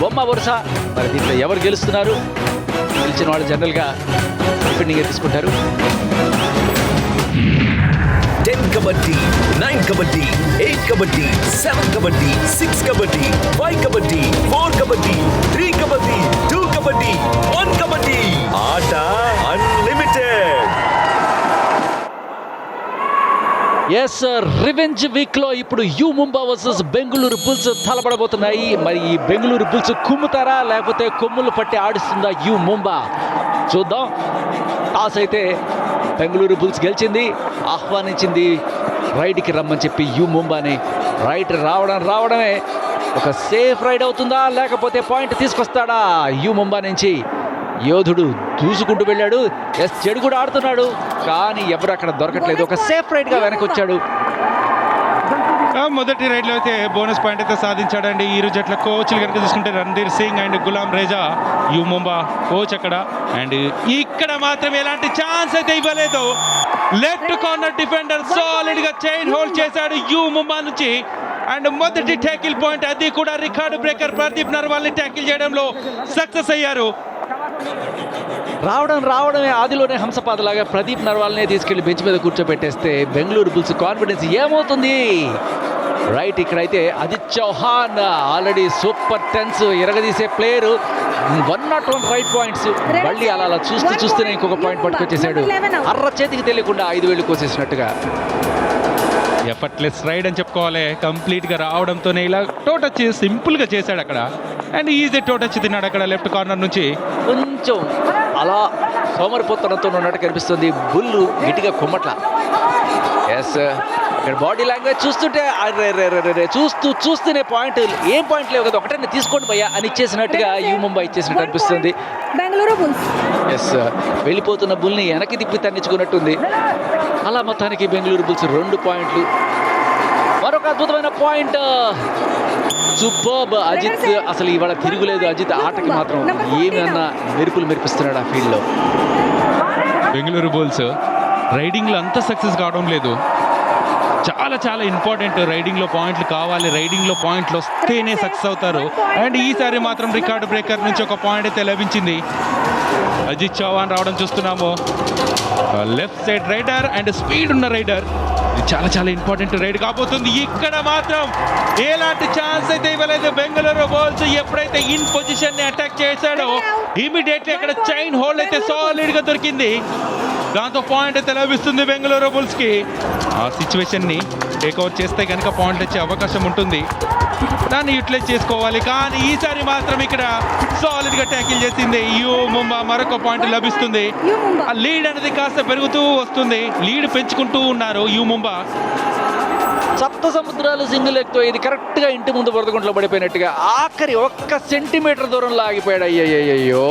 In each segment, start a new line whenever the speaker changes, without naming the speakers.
బొమ్మ వరుస. మరి దీంట్లో ఎవరు గెలుస్తున్నారు? గెలిచిన వాళ్ళు జనరల్గా డిఫెండింగ్ తీసుకుంటారు.
10 kabaddi, 9 kabaddi, 8 kabaddi, 7 kabaddi, 6 kabaddi, 5 kabaddi, 4 kabaddi, 3 kabaddi, 2 kabaddi, 1 kabaddi. ఆట అన్లిమిటెడ్.
ఎస్ రివెంజ్ వీక్ లో ఇప్పుడు U Mumba versus Bengaluru Bulls తలపడబోతున్నాయి. మరి ఈ బెంగళూరు బుల్స్ కుమ్ముతారా లేకపోతే కొమ్ములు పట్టి ఆడిస్తుందా యు ముంబా? చూద్దాం. టాస్ అయితే బెంగళూరు బుల్స్ గెలిచింది, ఆహ్వానించింది రైడ్కి రమ్మని చెప్పి యు ముంబాని. రైడ్ రావడమే ఒక సేఫ్ రైడ్ అవుతుందా లేకపోతే పాయింట్ తీసుకొస్తాడా యు ముంబా నుంచి? యోధుడు దూసుకుంటూ వెళ్ళాడు. ఎస్ చెడు కూడా ఆడుతున్నాడు, కానీ ఎవరు అక్కడ దొరకట్లేదు. ఒక సేఫ్ రైడ్గా వెనక్కి వచ్చాడు.
మొదటి రైడ్లో అయితే బోనస్ పాయింట్ అయితే సాధించాడండి. ఈ రోజు జట్ల కోచ్లు కనుక చూసుకుంటే Randhir Singh and Ghulam Reza, you Mumba coach అక్కడ. అండ్ ఇక్కడ మాత్రం ఎలాంటి ఛాన్స్ అయితే ఇవ్వలేదు. లెఫ్ట్ కార్నర్ డిఫెండర్ సాలిడ్ గా చైన్ హోల్డ్ చేశాడు యు ముంబా నుంచి. అండ్ మొదటి ట్యాకిల్ పాయింట్, అది కూడా రికార్డు బ్రేకర్ ప్రదీప్ నర్వాల్ ని ట్యాకిల్ చేయడంలో సక్సెస్ అయ్యారు.
రావడమే ఆదిలోనే హంసపాదలాగా ప్రదీప్ నర్వాల్నే తీసుకెళ్లి బెంచ్ మీద కూర్చోబెట్టేస్తే బెంగళూరు బుల్స్ కాన్ఫిడెన్స్ ఏమవుతుంది? రైట్, ఇక్కడైతే Ajit Chauhan already super tens ఎరగదీసే ప్లేయరు. 101 right points. మళ్ళీ అలా చూస్తూనే ఇంకొక పాయింట్ పట్టుకొచ్చేసాడు. అర్ర చేతికి తెలియకుండా 5 వేలు కోసేసినట్టుగా.
ఎఫర్ట్లెస్ రైడ్ అని చెప్పుకోవాలి. కంప్లీట్ గా రావడంతోనే ఇలా టోటచ్ సింపుల్ గా చేశాడు అక్కడ. అండ్ ఈజీ టోటచ్ తిన్నాడు అక్కడ లెఫ్ట్ కార్నర్ నుంచి.
కొంచెం అలా సోమరిపోతనంతో ఉన్నట్టు కనిపిస్తుంది. బుల్లు గట్టిగా కొమ్మట్ల. ఎస్, ఇక్కడ బాడీ లాంగ్వేజ్ చూస్తుంటే చూస్తూనే పాయింట్ ఏం పాయింట్ లేవు కదా, ఒకటే తీసుకోండి భయ్యా అని ఇచ్చేసినట్టుగా యు ముంబై ఇచ్చేసినట్టు అనిపిస్తుంది.
బెంగళూరు బుల్స్
ఎస్, వెళ్ళిపోతున్న బుల్ని వెనక్కి తిప్పి తన్నించుకున్నట్టుంది. అలా మొత్తానికి బెంగళూరు బుల్స్ 2 పాయింట్లు. మరొక అద్భుతమైన పాయింట్. సూపర్బ్ అజిత్, అసలు ఇవాళ తిరుగులేదు అజిత్. ఆటకి మాత్రం ఏమన్నా మెరిపిస్తున్నాడు ఆ ఫీల్డ్లో.
బెంగళూరు బుల్స్ రైడింగ్లో అంత సక్సెస్ కావడం లేదు. చాలా ఇంపార్టెంట్. రైడింగ్లో పాయింట్లు కావాలి. రైడింగ్లో పాయింట్లు వస్తేనే సక్సెస్ అవుతారు. అండ్ ఈసారి మాత్రం రికార్డు బ్రేకర్ నుంచి ఒక పాయింట్ అయితే లభించింది. అజిత్ చౌహాన్ రావడం చూస్తున్నాము. Left side raider and speed ఉన్న రైడర్. ఇది చాలా ఇంపార్టెంట్ రైడ్ కాబోతుంది. ఇక్కడ మాత్రం ఎలాంటి ఛాన్స్ అయితే ఇవ్వలేదు బెంగళూరు బుల్స్. ఎప్పుడైతే ఇన్ పొజిషన్ ని అటాక్ చేశాడో ఇమీడియట్లీ అక్కడ చైన్ హోల్డ్ అయితే సాలిడ్ గా దొరికింది. దాంతో పాయింట్ అయితే లభిస్తుంది బెంగళూరు బుల్స్ కి. ఆ సిచ్యువేషన్ ని టేక్అవుట్ చేస్తే కనుక పాయింట్ వచ్చే అవకాశం ఉంటుంది. దాన్ని యూటిలైజ్ చేసుకోవాలి. కానీ ఈసారి మాత్రం ఇక్కడ సాలిడ్ గా ట్యాకిల్ చేసింది యు ముంబా. మరొక పాయింట్ లభిస్తుంది. ఆ లీడ్ అనేది కాస్త పెరుగుతూ వస్తుంది. లీడ్ పెంచుకుంటూ ఉన్నారు యు ముంబా.
సప్త సముద్రాలు సింగిల్ ఎక్కువ. ఇది కరెక్ట్గా ఇంటి ముందు బురదగుంట్లో పడిపోయినట్టుగా ఆఖరి 1 సెంటీమీటర్ దూరంలో ఆగిపోయాడు. అయ్యయ్యో,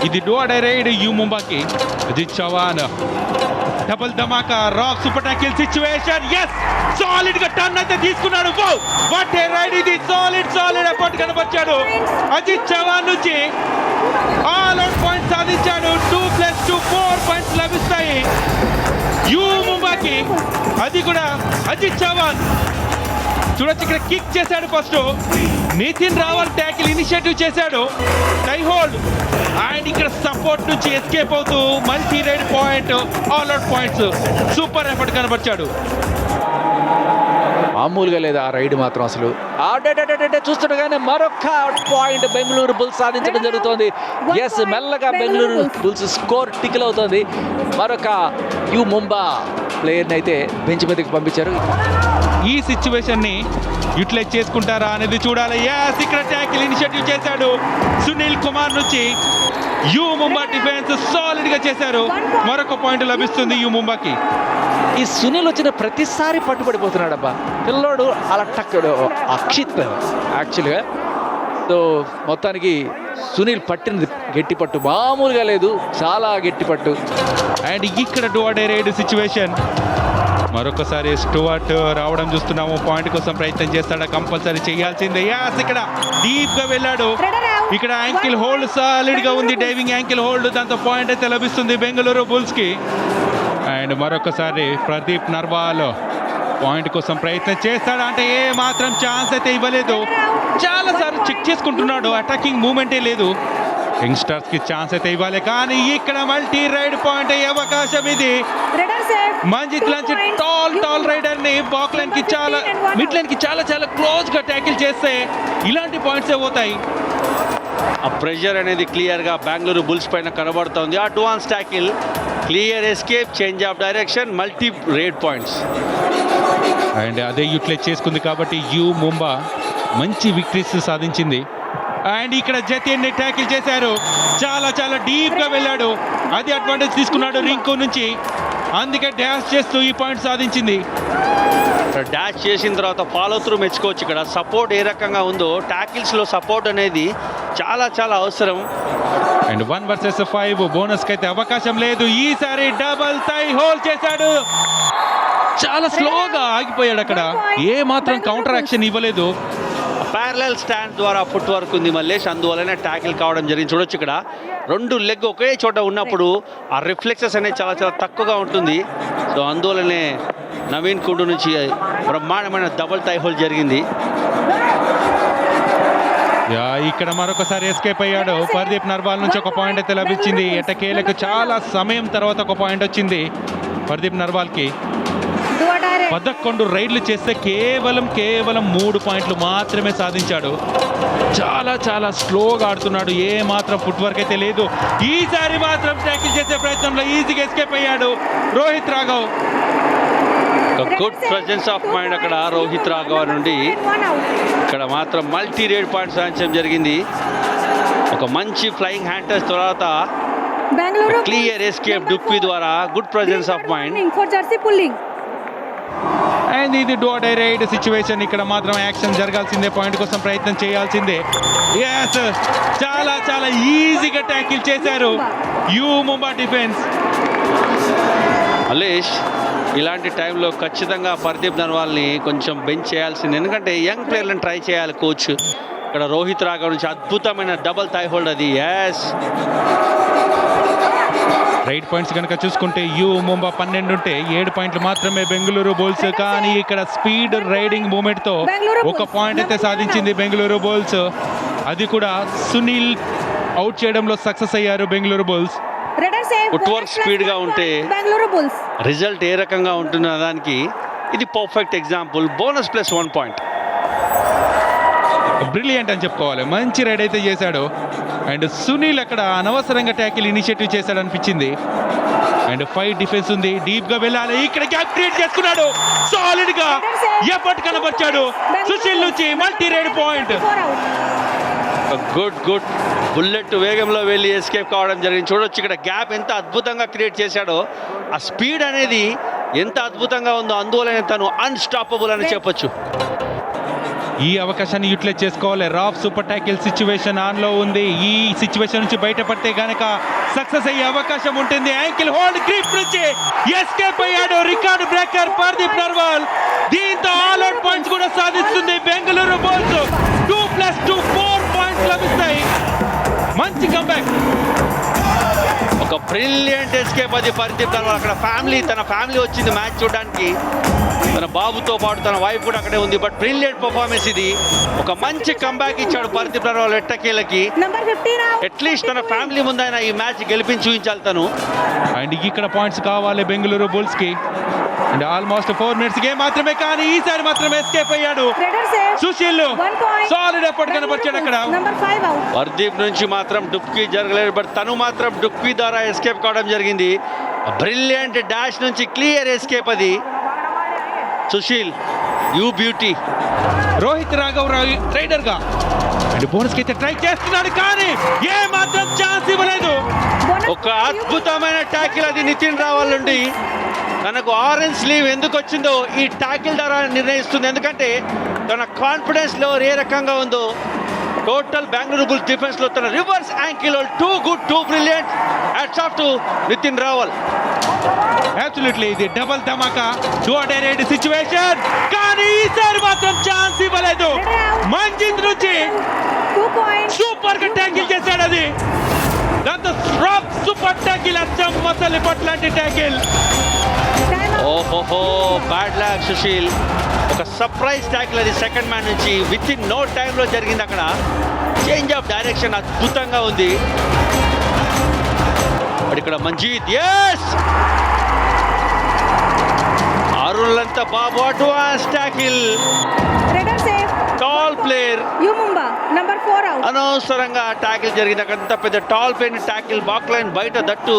ఇది do or die raid U ముంబాకి. అజిత్ చౌహాన్ డబుల్ ధమాకా రాక్ super tackle situation. Yes, solid గా టర్న్ అయితే తీసుకున్నాడు. వాట్ ఏ రైడ్ ఇది. సాలిడ్ ఎఫర్ట్ కనబర్చాడు అజిత్ చౌహాన్ నుంచి. ఆల్ అవుట్ పాయింట్ సాధించాడు. 2+2 4 పాయింట్స్ లభిస్తాయి యు ముంబాకి. అది కూడా అజిత్ చౌహాన్. చూడొచ్చు, ఇక్కడ కిక్ చేశాడు first. Nitin Rawal tackle initiative చేశాడు. టై హోల్డ్ అండ్ ఇక్కడ సపోర్ట్ నుంచి ఎస్కేప్ అవుతూ multi raid point, all out points. Super effort కనబర్చాడు.
మామూలుగా లేదు ఆ రైడ్ మాత్రం. అసలు చూస్తుండగానే మరొక పాయింట్ బెంగళూరు బుల్స్ సాధించడం జరుగుతోంది. ఎస్, మెల్లగా బెంగళూరు బుల్స్ స్కోర్ టికిల్ అవుతోంది. మరొక యు ముంబా ప్లేయర్ని అయితే బెంచ్ మీదకి పంపించారు.
ఈ సిచ్యువేషన్ ని యూటిలైజ్ చేసుకుంటారా అనేది చూడాలి. ఇక్కడ ట్యాకిల్ ఇనిషియేటివ్ చేశాడు సునీల్ కుమార్ నుంచి. యు ముంబా డిఫెన్స్ సాలిడ్ గా చేశారు. మరొక పాయింట్ లభిస్తుంది యు ముంబాకి.
ఈ సునీల్ వచ్చిన ప్రతిసారి పట్టుబడిపోతున్నాడు అబ్బా పిల్లోడు. అలా టక్కడు అక్షిత్ యాక్చువల్గా. సో మొత్తానికి సునీల్ పట్టినది గట్టి పట్టు, మామూలుగా లేదు, చాలా గట్టి పట్టు.
అండ్ ఇక్కడ do or die raid situation. మరొకసారి స్టూవర్ట్ రావడం చూస్తున్నాము. పాయింట్ కోసం ప్రయత్నం చేస్తాడా? కంపల్సరీ చేయాల్సిందే. యాస్ ఇక్కడ డీప్ గా వెళ్ళాడు. ఇక్కడ యాంకిల్ హోల్డ్ సాలిడ్ గా ఉంది. డైవింగ్ యాంకిల్ హోల్డ్, దాంతో పాయింట్ అయితే లభిస్తుంది బెంగళూరు బుల్స్ కి. అండ్ మరొకసారి ప్రదీప్ నర్వాల్ పాయింట్ కోసం ప్రయత్నం చేస్తాడా అంటే ఏ మాత్రం ఛాన్స్ అయితే ఇవ్వలేదు. చాలా సార్లు చెక్ చేసుకుంటున్నాడు, అటాకింగ్ మూమెంటే లేదు. యంగ్స్టర్స్ కి ఛాన్స్ అయితే ఇవ్వాలి, కానీ ఇక్కడ మల్టీ రైడ్ పాయింట్ అయ్యే అవకాశం ఇది. మంజిత్ లాంటి టాల్ రైడర్ ని బాక్ లైన్ కి చాలా మిడ్ లైన్ కి చాలా క్లోజ్ గా ట్యాకిల్ చేస్తే ఇలాంటి పాయింట్స్ పోతాయి.
ఆ ప్రెషర్ అనేది క్లియర్గా బెంగళూరు బుల్స్ పైన కనబడుతోంది. Advance tackle, clear escape, change of direction, multi raid points.
And అదే యూటిలైజ్ చేసుకుంది కాబట్టి యూ ముంబా మంచి విక్టరీస్ సాధించింది. అండ్ ఇక్కడ జతిన్ ని ట్యాకిల్ చేశారు. చాలా డీప్ గా వెళ్ళాడు. అది అడ్వాంటేజ్ తీసుకున్నాడు రింకు నుంచి, అందుకే డాష్ చేస్తూ ఈ పాయింట్ సాధించింది.
డాష్ చేసిన తర్వాత ఫాలో త్రూ మెచ్చుకోవచ్చు. ఇక్కడ సపోర్ట్ ఏ రకంగా ఉందో, ట్యాకిల్స్లో సపోర్ట్ అనేది చాలా అవసరం.
అండ్ 1 vs 5 బోనస్ కి అయితే అవకాశం లేదు. ఈసారి డబుల్ థై హోల్ చేశాడు. చాలా స్లోగా ఆగిపోయాడు అక్కడ, ఏ మాత్రం కౌంటర్ యాక్షన్ ఇవ్వలేదు.
ప్యారలల్ స్టాండ్ ద్వారా ఫుట్ వర్క్ ఉంది మల్లేష్, అందువల్లనే ట్యాకిల్ కావడం జరిగింది. చూడొచ్చు ఇక్కడ 2 లెగ్ ఒకే చోట ఉన్నప్పుడు ఆ రిఫ్లెక్సెస్ అనేది చాలా తక్కువగా ఉంటుంది. సో అందువల్లనే నవీన్ కుండు నుంచి బ్రహ్మాండమైన డబుల్ థై హోల్ జరిగింది.
ఇక్కడ మరొకసారి ఎస్కేప్ అయ్యాడు. పర్దీప్ నర్వాల్ నుంచి ఒక పాయింట్ అయితే లభించింది. ఎట్టకేలకు చాలా సమయం తర్వాత ఒక పాయింట్ వచ్చింది పర్దీప్ నర్వాల్ కి. 11 రైడ్లు చేస్తే కేవలం 3 పాయింట్లు మాత్రమే సాధించాడు. చాలా స్లోగా ఆడుతున్నాడు, ఏ మాత్రం ఫుట్ వర్క్ అయితే లేదు. ఈసారి మాత్రం ట్యాకిల్ చేసే ప్రయత్నంలో ఈజీగా ఎస్కేప్ అయ్యాడు Rohit Raghav.
Good presence of mind అక్కడ రోహిత్ రాఘవ్ నుండి. ఇక్కడ మాత్రం మల్టీ రేడ్ పాయింట్ సాధించడం జరిగింది. ఒక మంచి ఫ్లయింగ్ హ్యాండ్ టచ్ తర్వాత క్లియర్ ఎస్కేప్ డుప్పి ద్వారా good presence of mind.
And ఇది డో డై రైడ్ సిచ్యువేషన్. ఇక్కడ మాత్రం యాక్షన్ జరగాల్సిందే, పాయింట్ కోసం ప్రయత్నం చేయాల్సిందే. ఎస్, చాలా ఈజీగా ట్యాకిల్ చేశారు యూ ముంబా డిఫెన్స్.
మల్లేష్, ఇలాంటి టైంలో ఖచ్చితంగా పర్దీప్ నర్వాల్ని కొంచెం బెంచ్ చేయాల్సింది, ఎందుకంటే యంగ్ ప్లేయర్లను ట్రై చేయాలి కోచ్. ఇక్కడ రోహిత్ రాఘవ్ నుంచి అద్భుతమైన డబుల్ థై హోల్డ్ అది. ఎస్,
రైట్ పాయింట్స్ కనుక చూసుకుంటే యూ ముంబా 12 ఉంటే 7 పాయింట్లు మాత్రమే బెంగళూరు బుల్స్. కానీ ఇక్కడ స్పీడ్ రైడింగ్ మూమెంట్ తో ఒక పాయింట్ అయితే సాధించింది బెంగళూరు బుల్స్. అది కూడా సునీల్ అవుట్ చేయడంలో సక్సెస్ అయ్యారు Bengaluru bulls.
Foot work speed గా ఉంటే రిజల్ట్ ఏ రకంగా ఉంటుందో దానికి ఇది perfect example. Bonus plus 1 point.
Brilliant అని చెప్పుకోవాలి, మంచి రైడ్ అయితే చేశాడు. అండ్ సునీల్ అక్కడ అనవసరంగా ట్యాకిల్ ఇనిషియేటివ్ చేశాడు అనిపించింది. అండ్ 5 డిఫెన్స్ ఉంది, డీప్ గా వెళ్ళాలి. ఇక్కడ గ్యాప్ క్రియేట్ చేసుకున్నాడు, సాలిడ్ గా ఎఫర్ట్ కనబర్చాడు సుశీల్ నుంచి. Multi raid point.
Good bullet వేగంలో వెళ్ళి ఎస్కేప్ కావడం జరిగింది. చూడొచ్చు ఇక్కడ గ్యాప్ ఎంత అద్భుతంగా క్రియేట్ చేశాడో, ఆ స్పీడ్ అనేది ఎంత అద్భుతంగా ఉందో, అందువల్లనే తను అన్స్టాపబుల్ అని చెప్పొచ్చు.
ఈ అవకాశాన్ని యూటిలైజ్ చేసుకోవాలి. రాఫ్ సూపర్ ట్యాకిల్ సిచ్యువేషన్ ఆన్ లో ఉంది. ఈ సిచ్యువేషన్ నుంచి బయటపడితే గనక సక్సెస్ అయ్యే అవకాశం ఉంటుంది. యాంకిల్ హోల్డ్ గ్రిప్ నుంచి ఎస్కేప్ అయ్యాడు రికార్డ్ బ్రేకర్ పర్దీప్ నర్వాల్. దీంతో ఆల్ అవుట్ పాయింట్స్ కూడా సాధిస్తుంది బెంగళూరు బుల్స్. 2+2 4 పాయింట్స్ లభిస్తాయి. మంచి కంబ్యాక్.
ఒక బ్రిలియంట్ ఎస్కేప్ అది పర్దీప్ నర్వాల్. అక్కడ తన ఫ్యామిలీ వచ్చింది మ్యాచ్ చూడడానికి. తన బాబుతో పాటు తన వైఫ్ కూడా అక్కడే ఉంది. బట్ బ్రిలియంట్ పర్ఫార్మెన్స్ ఇది. ఒక మంచి కంబ్యాక్ ఇచ్చాడు పర్దీప్ నర్వాల్ ఎట్టకేలకి. అట్లీస్ట్ తన ఫ్యామిలీ ముందైనా ఈ మ్యాచ్ గెలిపించి చూపించాలి తను.
అండ్ ఇక్కడ పాయింట్స్ కావాలి బెంగళూరు బుల్స్ కి. అండ్ ఆల్మోస్ట్ 4 minutes గేమ్ మాత్రమే, కానీ ఈసారి మాత్రం ఎస్కేప్ అయ్యాడు సుశీల్. సాలిడ్ ఎఫర్ట్ కనబర్చాడు అక్కడ.
పర్దీప్ నుంచి మాత్రం డుప్కి జరగలేదు, బట్ తను మాత్రం డుప్కి ద్వారా ఎస్కేప్ కావడం జరిగింది. బ్రిలియంట్ డాష్ నుంచి క్లియర్ ఎస్కేప్ అది. Sushil you beauty.
Rohit Raghav raider గా అండ్ బోనస్ కి అయితే ట్రై చేస్తున్నాడు, కానీ ఏ మాత్రం ఛాన్స్ ఇవ్వలేదు.
ఒక అద్భుతమైన ట్యాకిల్ అది నితిన్ రావాల్ నుండి. తనకు ఆరెంజ్ స్లీవ్ ఎందుకు వచ్చిందో ఈ ట్యాకిల్ ద్వారా నిర్ణయిస్తుంది, ఎందుకంటే తన కాన్ఫిడెన్స్ లెవెల్ ఏ రకంగా ఉందో
టోటల్ బెంగళూరు బుల్స్ డిఫెన్స్ లో తన reverse ankle too good too brilliant hats off to Nitin Rawal.
Absolutely ఇది డబుల్ ధమాకా 208 సిచ్యువేషన్, కానీ ఈసారి మాత్రం ఛాన్స్ ఇవ్వలేదు. మంజిత్ నుంచి
2 points.
సూపర్ గా ట్యాకిల్ చేశాడు. అది దాంతో సూపర్ ట్యాకిల్, అచ్చం మసలి పట్లాంటి ట్యాకిల్.
Time out.
ఓహోహో బ్యాడ్ లాక్ సుశీల్. ఒక సర్ప్రైజ్ ట్యాకిల్ అది సెకండ్ మ్యాన్ నుంచి విత్ ఇన్ నో టైంలో జరిగింది. అక్కడ చేంజ్ ఆఫ్ డైరెక్షన్ అద్భుతంగా ఉంది. ఇక్కడ మంజీత్ ఎస్ అరుణ్లంతా బాబు advance tackle.
Raider save.
Tall player
U Mumba. Number 4 out.
అనవసరంగా ట్యాకిల్ జరిగింది. అక్కడ పెద్ద tall player tackle back line బయట, దట్టు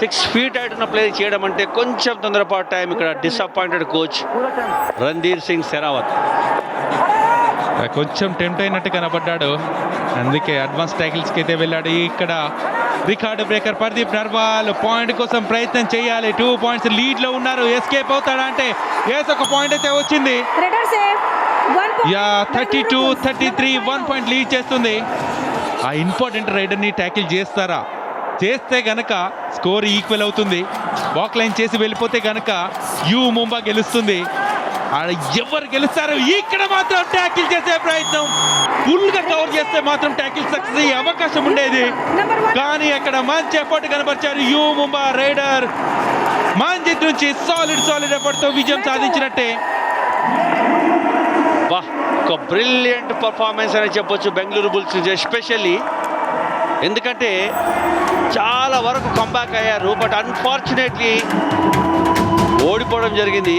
6 feet హైట్ ఉన్న ప్లేయర్ చేయడం అంటే కొంచెం తొందరపాటు టైం. ఇక్కడ డిసప్పాయింటెడ్ కోచ్ రణ్ధీర్ సింగ్ సెరావత్.
కొంచెం టెంప్ట్ అయినట్టు కనబడ్డాడు, అందుకే అడ్వాన్స్ ట్యాకిల్స్కి అయితే వెళ్ళాడు. ఇక్కడ record breaker Pardeep Narwal point కోసం ప్రయత్నం చేయాలి. 2 points లీడ్ లో ఉన్నారు. ఎస్కేప్ అవుతాడా అంటే ఒక పాయింట్ అయితే వచ్చింది.
Raider save. 1 point.
Yeah 32-33 1 point lead చేస్తుంది. ఆ ఇంపార్టెంట్ రైడర్ని ట్యాకిల్ చేస్తారా? చేస్తే గనక స్కోర్ ఈక్వల్ అవుతుంది. వాక్ లైన్ చేసి వెళ్ళిపోతే గనక యూ ముంబా గెలుస్తుంది. ఎవరు గెలుస్తారు? ఇక్కడ మాత్రం ట్యాకిల్ చేసే ప్రయత్నం, ఫుల్ గా కవర్ చేస్తే మాత్రం ట్యాకిల్ సక్సెస్ అయ్యే అవకాశం ఉండేది.
Number 1.
కానీ అక్కడ మంచి ఎఫర్ట్ కనబరిచారు యూ ముంబా రైడర్. మంజిత్ నుంచి సాలిడ్ ఎఫర్ట్ తో విజయం సాధించినట్టే.
బా ఒక బ్రిలియంట్ పర్ఫార్మెన్స్ అని చెప్పొచ్చు బెంగళూరు బుల్స్ నుంచి ఎస్పెషల్లీ. ఎందుకంటే చాలా వరకు కంబ్యాక్ అయ్యారు, బట్ అన్ఫార్చునేట్లీ ఓడిపోవడం జరిగింది.